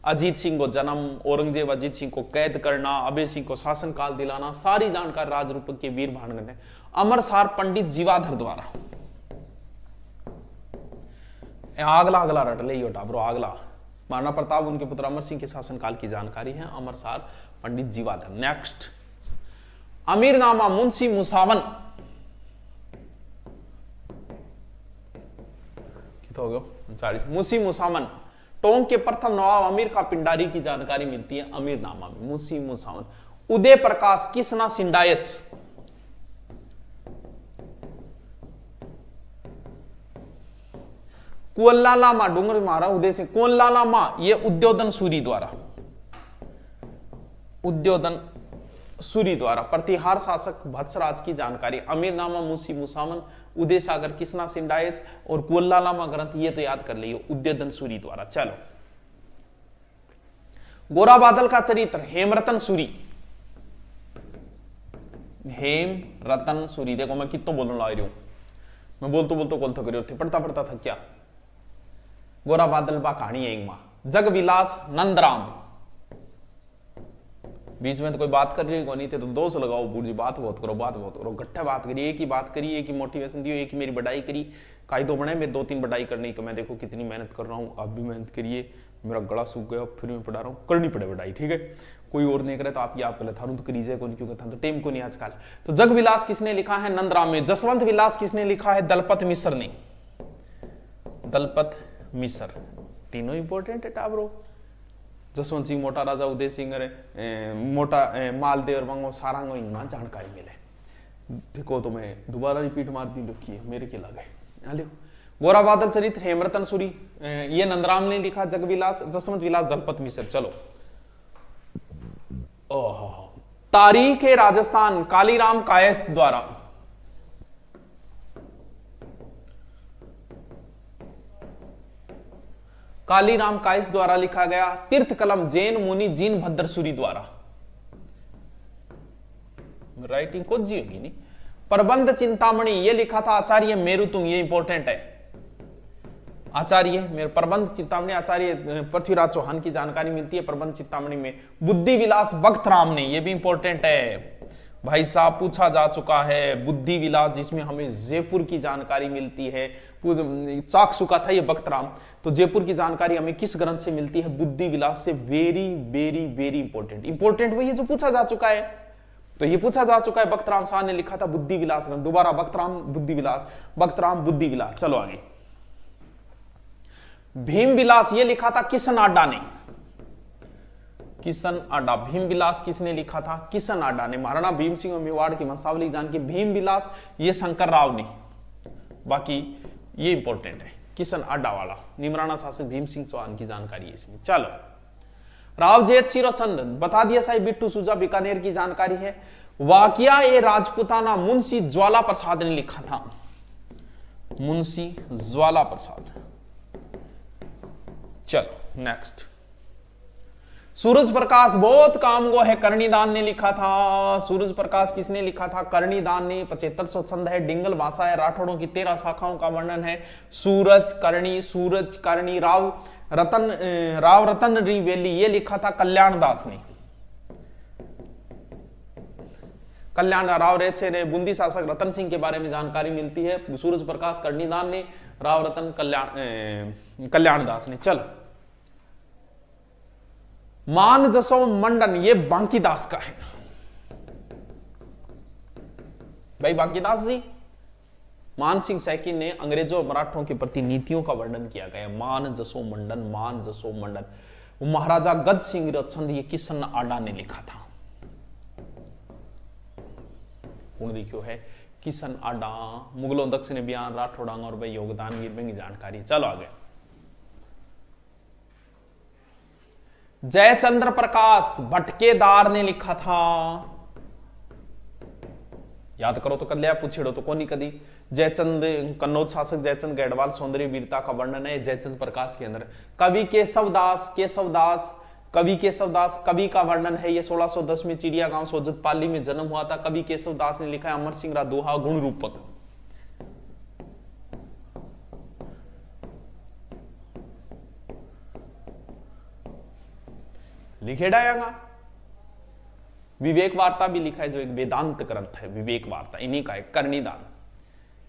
अजीत सिंह को जन्म, औरंगजेब अजीत सिंह को कैद करना, अभय सिंह को शासनकाल दिलाना, सारी जानकारी राजरूपक के वीरभाण ने। अमरसार पंडित जीवाधर द्वारा, अगला अगला रट ले ब्रो, अगला महाराणा प्रताप उनके पुत्र अमर सिंह के शासनकाल की जानकारी है, अमरसार पंडित जीवाधर। नेक्स्ट, अमीरनामा मुंशी मुसावन, कितना हो गया 40। मुंशी मुसावन, टोंक के प्रथम नवाब अमीर का पिंडारी की जानकारी मिलती है अमीरनामा में, मुंशी मुसावन। उदय प्रकाश किसना सिंडायच, कुल्लालामा डूंगर मारा उदय सिंह, कुल्लालामा ये उद्योधन सूरी द्वारा, उद्योधन सूरी द्वारा। प्रतिहार शासक भत्सराज की जानकारी, अमीरनामा मुंशी मुसावन, उदय सागर किसना सिंडायच और कुल्लालामा ग्रंथ, ये तो याद कर लियो उद्योधन सूरी द्वारा। चलो, गोरा बादल का चरित्र हेमरतन सूरी, हेम रतन सूरी। देखो मैं कितना बोलने लग रही हूं, मैं बोलते बोलते कौन थक रही थी, पढ़ता पढ़ता थक क्या। गोरा बादल बा कहानी है मां, जग विलास नंदराम, बीच में तो कोई बात कर रही नहीं थे तो दोष लगाओ बूढ़ी, बात बहुत करो, बात बहुत करो, गट्ठा बात करी, एक ही बात करी, एक ही मोटिवेशन दियो, एक ही मेरी बढ़ाई करी। कायदों बने मैं 2-3 बढ़ाई करने की, मैं देखो कितनी मेहनत कर रहा हूं, आप भी मेहनत करिए, मेरा गला सूख गया फिर मैं पढ़ा रहा हूं, करनी पड़े बढ़ाई, ठीक है। कोई और नहीं करे तो आप कर थारू तो करीजिए, कौन क्यों था तो टेम को नहीं आजकल। तो जग विलास किसने लिखा है, नंदराम में। जसवंत विलास किसने लिखा है, दलपत मिश्र ने, दलपत मिश्र। तीनों इंपॉर्टेंट है टाबरो, जसवंत सिंह मोटा राजा, उदय सिंह मोटा मालदेव और मंगो सारांगो, इनमें जानकारी मिले। देखो तो मैं दोबारा रिपीट मार दी, रुकी है मेरे के लगे। गोरा बादल चरित्र हेमरतन सूरी, ये नंदराम ने लिखा, जगविलास, जसवंत विलास, दलपत मिश्र। चलो, तारीख ए राजस्थान कालीराम कायस्थ द्वारा, कालीराम कायस द्वारा लिखा गया। तीर्थ कलम जैन मुनि जीन भद्र सूरी द्वारा, राइटिंग कुछ जी होगी नहीं। प्रबंध चिंतामणि ये लिखा था आचार्य मेरुतुंग, ये इंपॉर्टेंट है, आचार्य मेरे प्रबंध चिंतामणि आचार्य पृथ्वीराज चौहान की जानकारी मिलती है प्रबंध चिंतामणि में। बुद्धि विलास भक्त राम ने, ये भी इंपॉर्टेंट है भाई साहब, पूछा जा चुका है। बुद्धि विलास जिसमें हमें जयपुर की जानकारी मिलती है, चाकसू का था ये भक्त राम, तो जयपुर की जानकारी हमें किस ग्रंथ से मिलती है, बुद्धि विलास से। Very very very important, important वही है जो पूछा जा चुका है, तो ये पूछा जा चुका है। भक्त राम शाह ने लिखा था बुद्धि विलास ग्रंथ, दोबारा भक्त राम बुद्धि विलास, भक्त राम बुद्धि विलास। चलो आगे, भीम विलास ये लिखा था किशन आडा ने, किशन आडा। भीम विलास किसने लिखा था, किशन आडा ने। महाराणा भीम सिंह और मेवाड़ की वंशावली जान के, भीम विलास ये शंकर राव ने, बाकी ये इंपॉर्टेंट है किशन आडा वाला। निमराना शासक भीम सिंह चौहान की जानकारी है इसमें। चलो, राव जेठ सिरोचंद बता दिया साहिब, बिट्टू सुजा बीकानेर की जानकारी है। वाकिया ए राजपुताना मुंशी ज्वाला प्रसाद ने लिखा था, मुंशी ज्वाला प्रसाद। चलो नेक्स्ट, सूरज प्रकाश बहुत काम को है, कर्णीदान ने लिखा था। सूरज प्रकाश किसने लिखा था, कर्णीदान ने। 7500 छंद है, डिंगल भाषा है, राठौड़ों की 13 शाखाओं का वर्णन है। सूरज करणी राव रतन रिवेली ये लिखा था कल्याणदास ने। कल्याण राव रेछे ने, बूंदी शासक रतन सिंह के बारे में जानकारी मिलती है। सूरज प्रकाश कर्णीदान ने, राव रतन कल्याणदास ने। चलो, मान जसो मंडन ये बांकीदास का है भाई, बांकीदास जी। मान सिंह सैकिन ने अंग्रेजों और मराठों के प्रति नीतियों का वर्णन किया गया। मान जसो मंडन, मान जसो मंडन। महाराजा गज सिंह छंद ये किशन आडा ने लिखा था। कौन देखियो है, किशन आडा, मुगलों दक्षिण बयान राठौड़ांग और भाई योगदान गिरवेंगी जानकारी। चलो आगे। जयचंद्र प्रकाश भटकेदार ने लिखा था, याद करो तो कर लिया, पूछेड़ो तो कोनी कदी। जयचंद कन्नौज शासक जयचंद गढ़वाल सौंदर्य वीरता का वर्णन है जयचंद प्रकाश के अंदर। कवि केशवदास कवि केशवदास कवि का वर्णन है ये 1610 में चिड़िया गांव सोजत पाली में जन्म हुआ था। कवि केशवदास ने लिखा है अमर सिंह रा दोहा गुण रूपक। लिखेड़ा आएगा। विवेक वार्ता भी लिखा है जो एक वेदांत ग्रंथ है, विवेक वार्ता इन्हीं का है। कर्णीदान,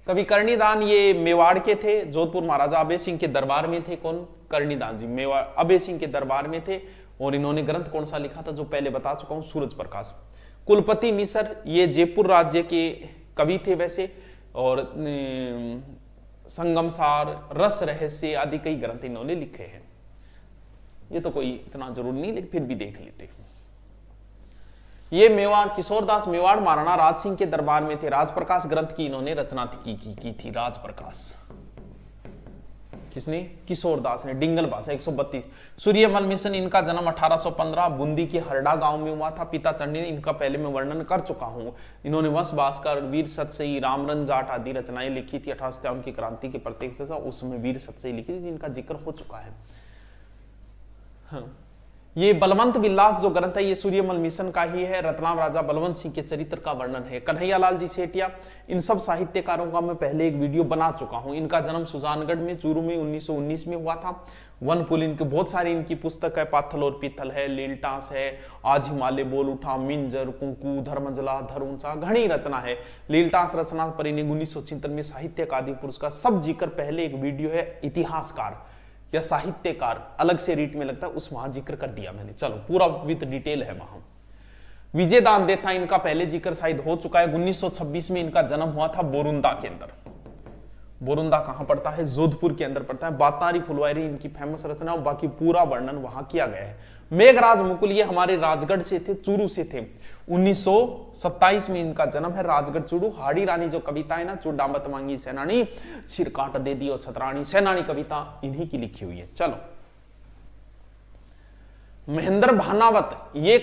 कवि कर्णीदान ये मेवाड़ के थे, जोधपुर महाराजा अभय सिंह के दरबार में थे। कौन? कर्णीदान जी मेवाड़ अभय सिंह के दरबार में थे। और इन्होंने ग्रंथ कौन सा लिखा था जो पहले बता चुका हूं, सूरज प्रकाश। कुलपति मिसर ये जयपुर राज्य के कवि थे वैसे, और संगमसार, रस रहस्य आदि कई ग्रंथ इन्होंने लिखे हैं। ये तो कोई इतना जरूरी नहीं, लेकिन फिर भी देख लेते। ये मेवाड़ किशोरदास मेवाड़ महाराणा राज सिंह के दरबार में थे। राजप्रकाश ग्रंथ की इन्होंने रचना की थी। राजप्रकाश किसने? किशोरदास ने। डिंगल भाषा 132। सूर्यमल मिशन इनका जन्म 1815 बूंदी के हरडा गांव में हुआ था। पिता चंडी इनका पहले मैं वर्णन कर चुका हूं। इन्होंने वंश भास्कर, वीर सतसई, रामरन जाट आदि रचनाएं लिखी थी। 1857 की क्रांति के प्रत्येक उसमें वीर सतसई लिखी थी जिनका जिक्र हो चुका है। हाँ। ये बलवंत विलास जो ग्रंथ है ये सूर्यमल मिशन का ही है। रत्नाम राजा बलवंत सिंह के चरित्र का वर्णन है। कन्हैयालाल जी सेठिया, इन सब साहित्यकारों का मैं पहले एक वीडियो बना चुका हूं। इनका जन्म सुजानगढ़ में चूरू में 1919 में हुआ था। वनपुल इनके बहुत सारी इनकी पुस्तक है। पाथल और पीथल है, लीलटास है, आज हिमालय बोल उठा, मिंजर, कुंकू, धर्मजला, धरुंसा, घनी रचना है। लीलटास रचना पर इन्हें 1976 में साहित्य अकादमी पुरस्कार। सब जिक्र पहले एक वीडियो है इतिहासकार या साहित्यकार अलग से रीट में लगता है, उस वहां जिक्र कर दिया मैंने। चलो पूरा विद डिटेल है वहां। विजयदान देथा इनका पहले जिक्र शायद हो चुका है। 1926 में इनका जन्म हुआ था बोरुंदा के अंदर। बोरुंदा कहां पड़ता है? जोधपुर के अंदर पड़ता है। बातारी फुलवारी इनकी फेमस रचना, और बाकी पूरा वर्णन वहां किया गया है। मेघराज मुकुल ये हमारे राजगढ़ से थे, चूरू से थे। 1927 में इनका जन्म है। राजगढ़ चूरू। हाड़ी रानी जो कविता है ना, चूडामत मांगी सेनानी, सिर काट दे दी और छतरानी, सेनानी कविता इन्हीं की लिखी हुई है। चलो, महेंद्र भानावत ये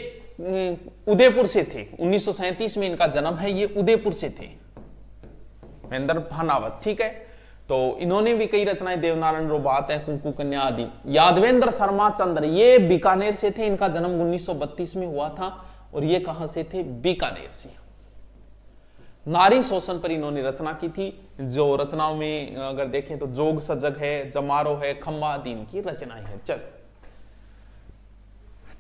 उदयपुर से थे। 1937 में इनका जन्म है। ये उदयपुर से थे महेंद्र भानावत, ठीक है। तो इन्होंने भी कई रचनाएं, देवनारायण रोबात है, कुंकू कन्या आदि। यादवेंद्र शर्मा चंद्र ये बीकानेर से थे। इनका जन्म 1932 में हुआ था। और ये कहां से थे? बीकानेर से। नारी शोषण पर इन्होंने रचना की थी। जो रचनाओं में अगर देखें तो जोग सजग है, जमारो है, खंबा आदि इनकी रचनाएं हैं। चल,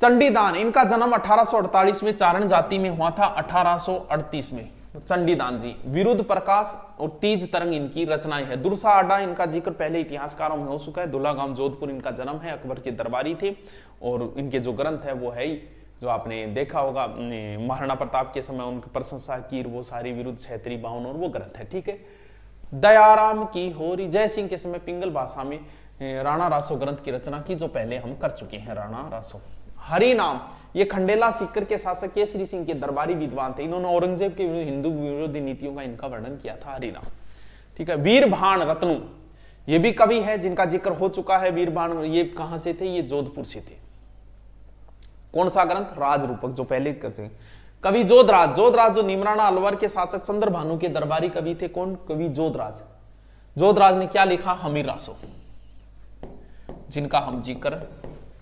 चंडीदान इनका जन्म 1848 में चारण जाति में हुआ था। 1838 में चंडीदान जी। विरुद्ध प्रकाश और तीज तरंग इनकी रचनाएं है। दुर्सा आडा इनका जिक्र पहले इतिहासकारों में हो चुका है। दुल्हा गांव जोधपुर इनका जन्म है। अकबर के दरबारी थे। और इनके जो ग्रंथ है वो है ही जो आपने देखा होगा, महाराणा प्रताप के समय उनकी प्रशंसा की, वो सारी विरुद्ध छैत्री बावन और वो ग्रंथ है, ठीक है। दयाराम की होरी जय सिंह के समय पिंगल भाषा में राणा रासो ग्रंथ की रचना की, जो पहले हम कर चुके हैं। राणा रासो। हरि नाम ये खंडेला सीकर के शासक केसरी सिंह के दरबारी विद्वान थे। इन्होंने औरंगजेब के हिंदू विरोधी नीतियों का इनका वर्णन किया था। हरि नाम, ठीक है। वीरभान रत्नु ये भी कवि है जिनका जिक्र हो चुका है। वीरभान ये कहां से थे? ये जोधपुर से थे। कौन सा ग्रंथ? राज रूपक, जो पहले करते। कवि जोधराज, जोधराज जो निमराना अलवर के शासक चंद्र भानु के दरबारी कवि थे। कौन? कवि जोधराज। जोधराज ने क्या लिखा? हमीर रासो, जिनका हम जिक्र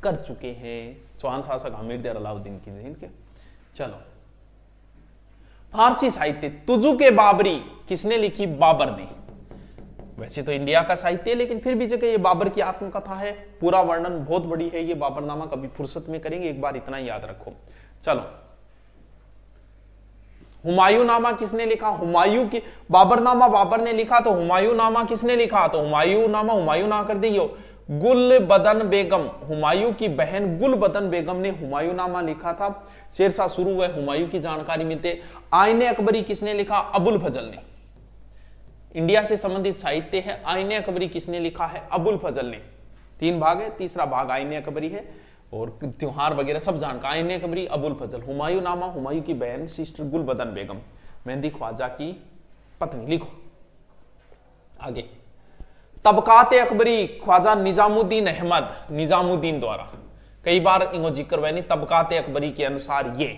कर चुके हैं। चौहान शासक हमीर देर अलाउद्दीन की इनके। चलो, फारसी साहित्य तुजु के बाबरी किसने लिखी? बाबर ने। वैसे तो इंडिया का साहित्य है, लेकिन फिर भी जगह ये बाबर की आत्मकथा है। पूरा वर्णन बहुत बड़ी है ये बाबरनामा, कभी फुर्सत में करेंगे, एक बार इतना याद रखो। चलो, हुमायूं नामा किसने लिखा? हुमायूं की बाबरनामा बाबर ने लिखा, तो हुमायूं नामा किसने लिखा? तो हुमायूं नामा हुमायूं ना कर दियो, गुलबदन बेगम, हुमायूं की बहन गुलबदन बेगम ने हुमायूं नामा लिखा था। शेरशाह शुरू हुए हुमायूं की जानकारी मिलते। आईने अकबरी किसने लिखा? अबुल फजल ने। इंडिया से संबंधित साहित्य है। आईने अकबरी किसने लिखा है? अबुल फजल ने। 3 भाग है, तीसरा भाग आईने अकबरी है। और त्योहार वगैरह सब जानकार। आईने अकबरी, अबुल फजल। हुमायूं नामा हुमायूं की बहन सिस्टर गुलबदन बेगम। मेहंदी ख्वाजा की पत्नी। लिखो आगे। तबकाते अकबरी ख्वाजा निजामुद्दीन अहमद निजामुद्दीन द्वारा, कई बार इनको जिक्र हुआ नहीं। तबकाते अकबरी के अनुसार ये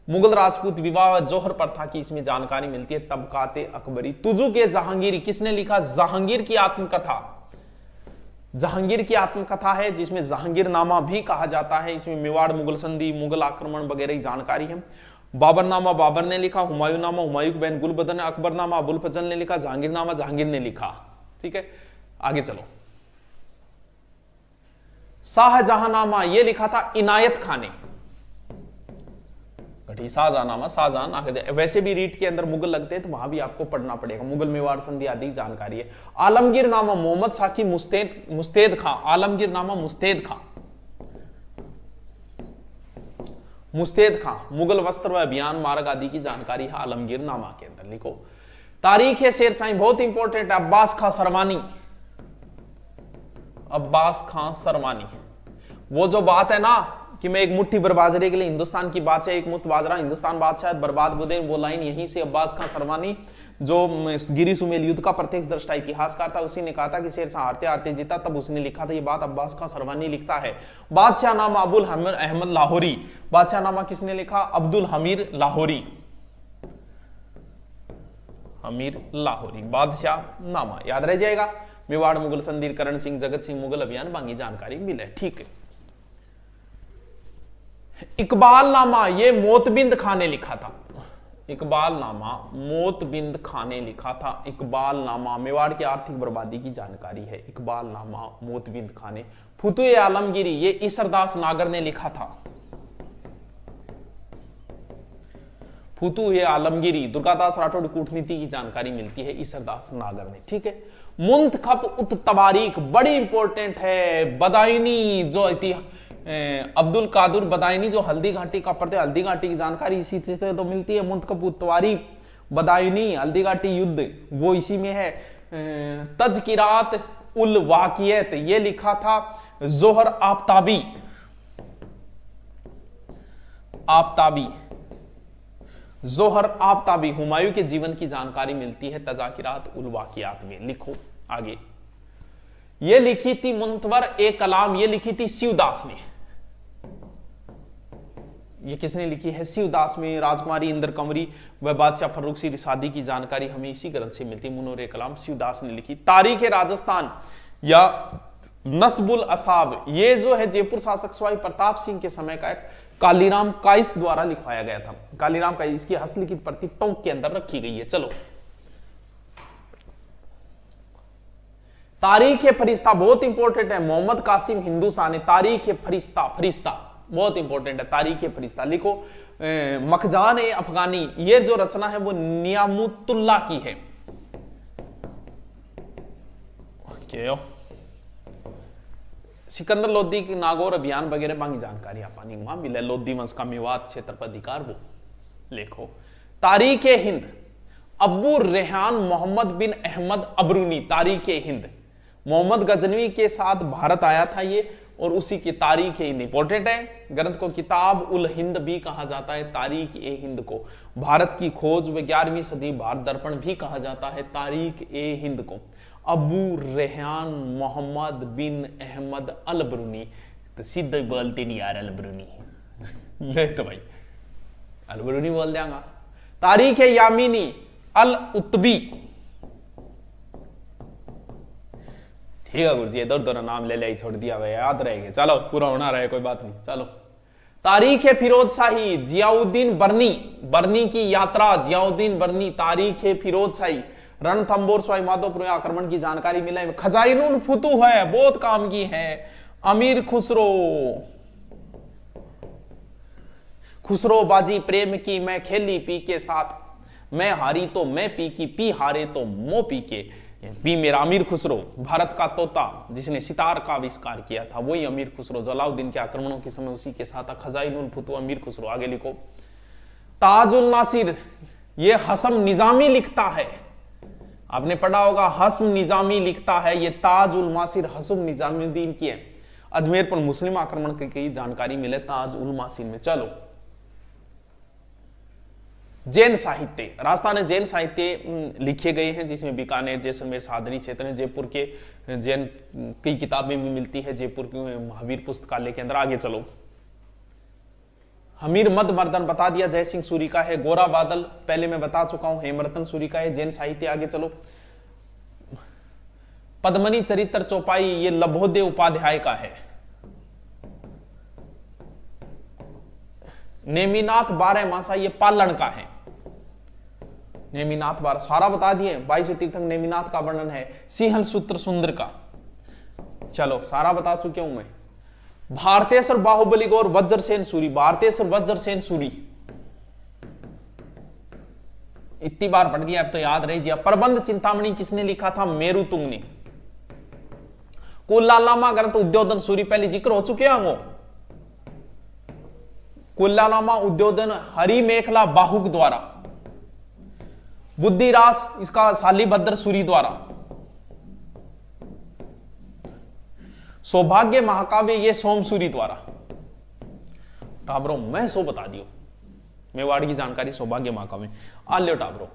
मुगल राजपूत विवाह जौहर प्रथा की इसमें जानकारी मिलती है। तबकाते अकबरी। तुजु के जहांगीरी किसने लिखा? जहांगीर की आत्मकथा। जहांगीर की आत्मकथा है जिसमें जहांगीरनामा भी कहा जाता है। इसमें मेवाड़ मुगल संधि, मुगल आक्रमण वगैरह की जानकारी है। बाबरनामा बाबर ने लिखा, हुमायूंनामा हुमायूं की बहन गुलबदन ने, अकबरनामा अबुल फजल ने लिखा, जहांगीरनामा जहांगीर ने लिखा। ठीक है, आगे चलो। शाहजहांनामा ये लिखा था इनायत खान ने। शाहजहांनामा शाहजहां आगे, वैसे भी रीट के अंदर मुगल लगते हैं तो वहां भी आपको पढ़ना पड़ेगा। मुगल मेवाड़ संधि आदि जानकारी है। आलमगीरनामा मोहम्मद साकी मुस्तैद खां। आलमगीरनामा मुस्तैद खां, मुस्तैद खां। मुगल वस्त्र व अभियान मार्ग आदि की जानकारी है आलमगीरनामा के अंदर। लिखो। तारीख शेर शाही बहुत इंपॉर्टेंट है। अब्बास खां सरवानी। अब्बास खां सरवानी। वो जो बात है ना कि मैं एक मुट्ठी भर बाजरे के लिए हिंदुस्तान की बादशाह, एक मुश्त बाजरा हिंदुस्तान बादशाह बर्बाद बुदे, वो लाइन यहीं से अब्बास खां सरवानी जो गिरी सुमेल युद्ध का प्रत्यक्ष दृष्टा इतिहासकार था, उसी ने कहा था कि शेर शाह हारते हारते जीता, तब उसने लिखा था। ये बात अब्बास खां सरवानी लिखता है। बादशाह नामा अबुल अहमद लाहौरी। बादशाह नामा किसने लिखा? अब्दुल हमीर लाहौरी। हमीर लाहौरी। बादशाह नामा याद रह जाएगा। मेवाड़ मुगल संधि, करण सिंह, जगत सिंह मुगल अभियान, बाकी जानकारी मिले। ठीक है। इकबाल नामा ये मोतबिंद खां ने लिखा था। इकबाल नामा मोतबिंद खां ने लिखा था। इकबाल नामा मेवाड़ की आर्थिक बर्बादी की जानकारी है। इकबाल नामा मोतबिंद खां ने। फुतुए आलमगीरी ये ईसरदास नागर ने लिखा था। फुतुए आलमगीरी दुर्गादास राठौड़ कूटनीति की जानकारी मिलती है ईसरदास नागर ने। ठीक है। मुंतखब उत तवारीख बड़ी इंपॉर्टेंट है। बदायूनी जो अब्दुल कादुर बदायूनी जो हल्दी घाटी का पढ़ते, हल्दी घाटी की जानकारी इसी से तो मिलती है। मुंतखब उत तवारीख बदायूनी हल्दी घाटी युद्ध वो इसी में है। तज़किरात उल वाकियत ये लिखा था जोहर आफ्ताबी। आफ्ताबी जोहर आफ्ताबी। हुमायूं के जीवन की जानकारी मिलती है तज़किरात उल वाकियात में। लिखो आगे। ये लिखी थी मुंतवर ए कलाम, ये लिखी थी शिवदास ने। ये किसने लिखी है? शिवदास में। राजकुमारी इंद्र कंवरी व बादशाह फर्रुख रिसादी की जानकारी हमें इसी ग्रंथ से मिलती है। मुनव्वर ए कलाम शिवदास ने लिखी। तारीख राजस्थान या नस्बुल असाब ये जो है जयपुर शासक स्वाई प्रताप सिंह के समय का कालीराम काइस द्वारा लिखवाया गया था। कालीराम काइस, इसकी हस्तलिखित प्रति टोंक के अंदर रखी गई है। चलो। तारीख फरिश्ता बहुत इंपॉर्टेंट है। मोहम्मद कासिम हिंदुस्तान ने तारीख फरिश्ता, फरिश्ता बहुत इंपॉर्टेंट है। तारीख फरिश्ता लिखो। मखजान ए अफगानी ये जो रचना है वो नियामुतुल्लाह की है। क्यों? सिकंदर लोदी की नागौर अभियान वगैरह बाकी जानकारी आपानी वहां मिले। लोदी वंश का मेवात क्षेत्र पर अधिकार वो लिखो। तारीख हिंद अबू रेहान मोहम्मद बिन अहमद अबरूनी। तारीख हिंद मोहम्मद गजनवी के साथ भारत आया था ये, और उसी की तारीख हिंद इंपॉर्टेंट है। ग्रंथ को किताब उल हिंद भी कहा जाता है। तारीख ए हिंद को भारत की खोज व 11वीं सदी भारत दर्पण भी कहा जाता है। तारीख ए हिंद को अबू रेहान मोहम्मद बिन अहमद अल बरूनी। तो सीधे बोलते नहीं यार, अल बरूनी ले तो भाई अल बरूनी बोल देंगा। तारीख यामीनी अल उत्बी। ठीक है गुरुजी, इधर उधर नाम ले ले छोड़ दिया, याद रहेगा। चलो पूरा होना रहे, कोई बात नहीं। चलो। तारीख फिरोज शाही जियाउद्दीन बर्नी। बर्नी की यात्रा जियाउद्दीन बर्नी। तारीख फिरोज शाही रणथंबोर स्वाई माधोपुर आक्रमण की जानकारी मिला। खजाइनुल फुतूह है, बहुत काम की है। अमीर खुसरो। खुसरो बाजी प्रेम की मैं खेली पी के साथ, मैं हारी तो मैं पी की, पी हारे तो मो पी के। पी मेरा अमीर खुसरो, भारत का तोता जिसने सितार का आविष्कार किया था, वही अमीर खुसरो। जलाउद्दीन के आक्रमणों के समय उसी के साथ था। खजाइनुल फुतूह अमीर खुसरो। आगे लिखो। ताजुल नासिर ये हसम निजामी लिखता है। आपने पढ़ा होगा हसम निजामी लिखता है। ये ताज उल मासिर हसम निजामुद्दीन की है। अजमेर पर मुस्लिम आक्रमण की जानकारी मिले ताज उल मासिर में। चलो। जैन साहित्य, राजस्थान में जैन साहित्य लिखे गए हैं जिसमें बीकानेर, जैसलमेर, सादरी क्षेत्र में, जयपुर के जैन की किताबें भी मिलती है, जयपुर के महावीर पुस्तकालय के अंदर। आगे चलो, हमीर मद मर्दन बता दिया, जय सिंह सूरी का है। गोरा बादल पहले मैं बता चुका हूं, हेमरतन सूरी का है, जैन साहित्य। आगे चलो, पद्मनी चरित्र चौपाई, ये लबोदे उपाध्याय का है। नेमिनाथ 12 मासा, ये पालण का है। नेमिनाथ 12 सारा बता दिए। 22 तीर्थंकर नेमिनाथ का वर्णन है। सिंहल सूत्र सुंदर का, चलो सारा बता चुके हूं मैं। भारतेश्वर बाहुबली गौर वज्रसेन सूरी, भारतेश्वर वज्रसेन सूरी इतनी बार पढ़ दिया, अब तो याद रह गया। प्रबंध चिंतामणि किसने लिखा था? मेरू तुंग ने। कुल्लालामा ग्रंथ उद्योधन सूरी, पहले जिक्र हो चुके होंगे। कुल्लालामा उद्योधन हरि मेखला बाहुक द्वारा, बुद्धिरास इसका शालीभद्र सूरी द्वारा, सौभाग्य महाकाव्य ये सोमसूरी द्वारा। टाबरो मैं सो बता दियो, मेवाड़ की जानकारी सौभाग्य महाकाव्य। आ लियो टाबरो,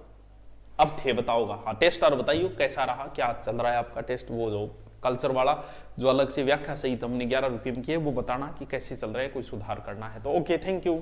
अब थे बताओगा। हाँ टेस्ट और बताइयो कैसा रहा, क्या चल रहा है आपका टेस्ट, वो जो कल्चर वाला जो अलग से व्याख्या सहित हमने 11 रुपये में की है, वो बताना कि कैसे चल रहा है, कोई सुधार करना है तो। Okay, thank you.